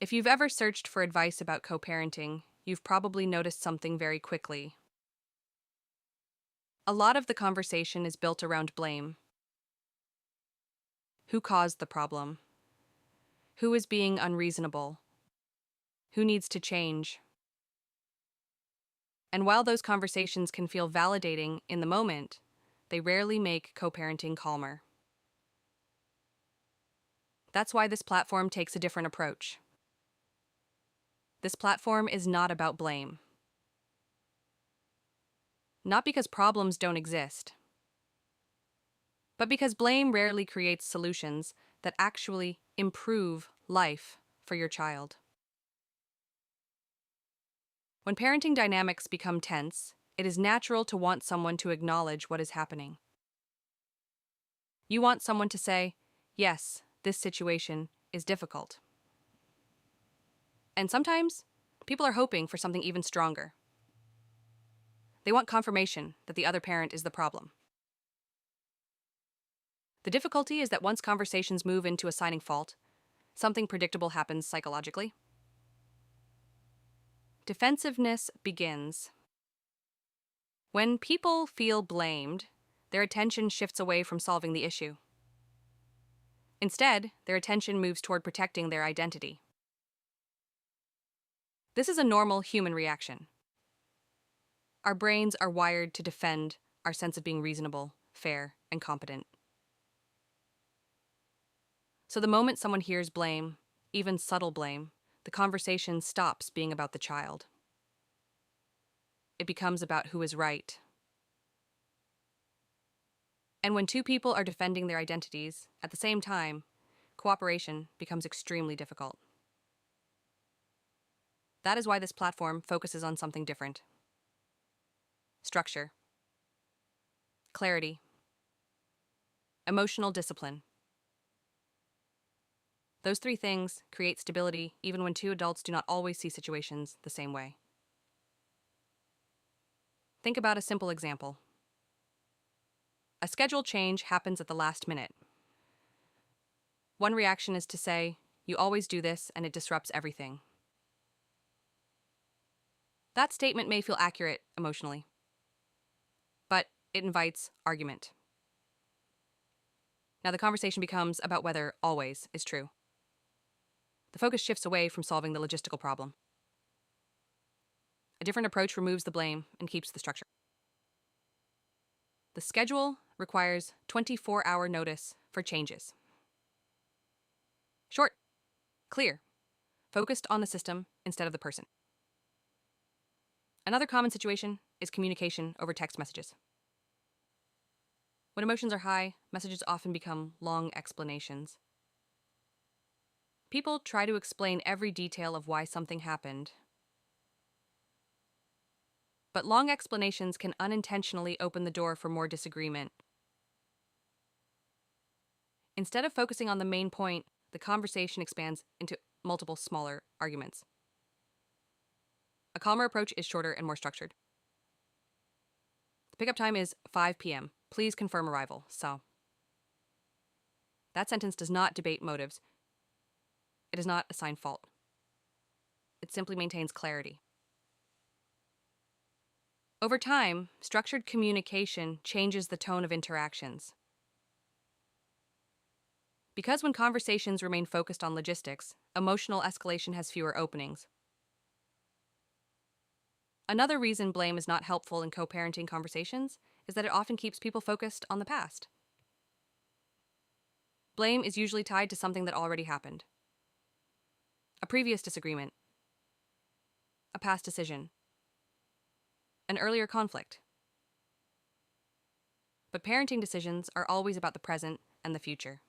If you've ever searched for advice about co-parenting, you've probably noticed something very quickly. A lot of the conversation is built around blame. Who caused the problem? Who is being unreasonable? Who needs to change? And while those conversations can feel validating in the moment, they rarely make co-parenting calmer. That's why this platform takes a different approach. This platform is not about blame. Not because problems don't exist, but because blame rarely creates solutions that actually improve life for your child. When parenting dynamics become tense, it is natural to want someone to acknowledge what is happening. You want someone to say, yes, this situation is difficult. And sometimes, people are hoping for something even stronger. They want confirmation that the other parent is the problem. The difficulty is that once conversations move into assigning fault, something predictable happens psychologically. Defensiveness begins. When people feel blamed, their attention shifts away from solving the issue. Instead, their attention moves toward protecting their identity. This is a normal human reaction. Our brains are wired to defend our sense of being reasonable, fair, and competent. So the moment someone hears blame, even subtle blame, the conversation stops being about the child. It becomes about who is right. And when two people are defending their identities at the same time, cooperation becomes extremely difficult. That is why this platform focuses on something different. Structure, clarity, emotional discipline. Those three things create stability even when two adults do not always see situations the same way. Think about a simple example. A schedule change happens at the last minute. One reaction is to say, "You always do this and it disrupts everything." That statement may feel accurate emotionally, but it invites argument. Now the conversation becomes about whether always is true. The focus shifts away from solving the logistical problem. A different approach removes the blame and keeps the structure. The schedule requires 24-hour notice for changes. Short, clear, focused on the system instead of the person. Another common situation is communication over text messages. When emotions are high, messages often become long explanations. People try to explain every detail of why something happened. But long explanations can unintentionally open the door for more disagreement. Instead of focusing on the main point, the conversation expands into multiple smaller arguments. A calmer approach is shorter and more structured. The pickup time is 5 p.m. Please confirm arrival. So, that sentence does not debate motives. It does not assign fault. It simply maintains clarity. Over time, structured communication changes the tone of interactions. Because when conversations remain focused on logistics, emotional escalation has fewer openings. Another reason blame is not helpful in co-parenting conversations is that it often keeps people focused on the past. Blame is usually tied to something that already happened. A previous disagreement, a past decision, an earlier conflict. But parenting decisions are always about the present and the future.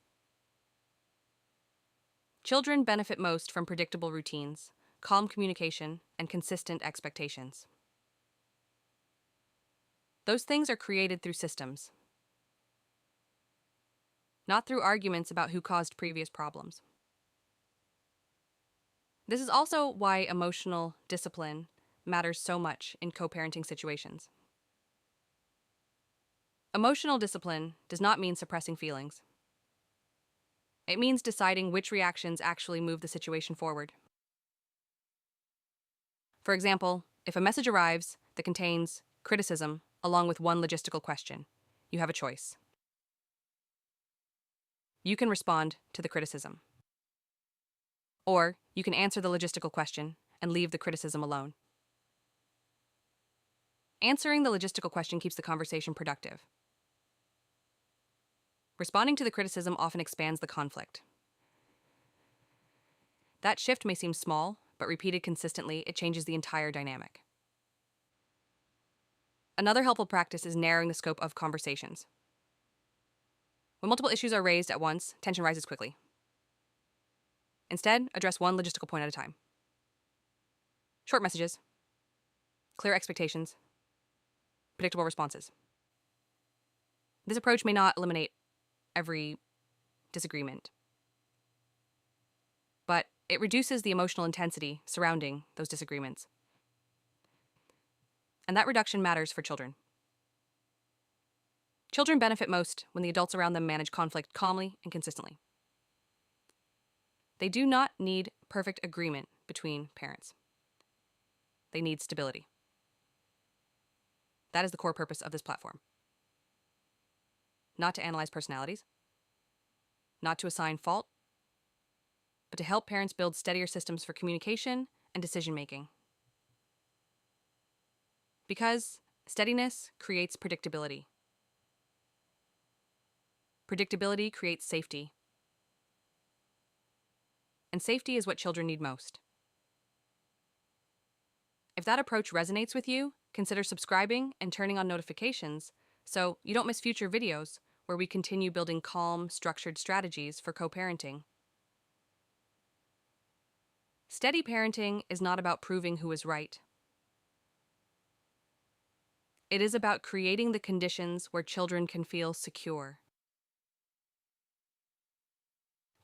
Children benefit most from predictable routines, calm communication, and consistent expectations. Those things are created through systems, not through arguments about who caused previous problems. This is also why emotional discipline matters so much in co-parenting situations. Emotional discipline does not mean suppressing feelings. It means deciding which reactions actually move the situation forward. For example, if a message arrives that contains criticism along with one logistical question, you have a choice. You can respond to the criticism, or you can answer the logistical question and leave the criticism alone. Answering the logistical question keeps the conversation productive. Responding to the criticism often expands the conflict. That shift may seem small, but repeated consistently, it changes the entire dynamic. Another helpful practice is narrowing the scope of conversations. When multiple issues are raised at once, tension rises quickly. Instead, address one logistical point at a time. Short messages, clear expectations, predictable responses. This approach may not eliminate every disagreement, but it reduces the emotional intensity surrounding those disagreements. And that reduction matters for children. Children benefit most when the adults around them manage conflict calmly and consistently. They do not need perfect agreement between parents. They need stability. That is the core purpose of this platform. Not to analyze personalities, not to assign fault, but to help parents build steadier systems for communication and decision-making. Because steadiness creates predictability. Predictability creates safety. And safety is what children need most. If that approach resonates with you, consider subscribing and turning on notifications so you don't miss future videos where we continue building calm, structured strategies for co-parenting. Steady parenting is not about proving who is right. It is about creating the conditions where children can feel secure.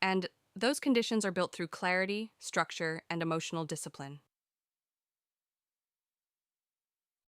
And those conditions are built through clarity, structure, and emotional discipline.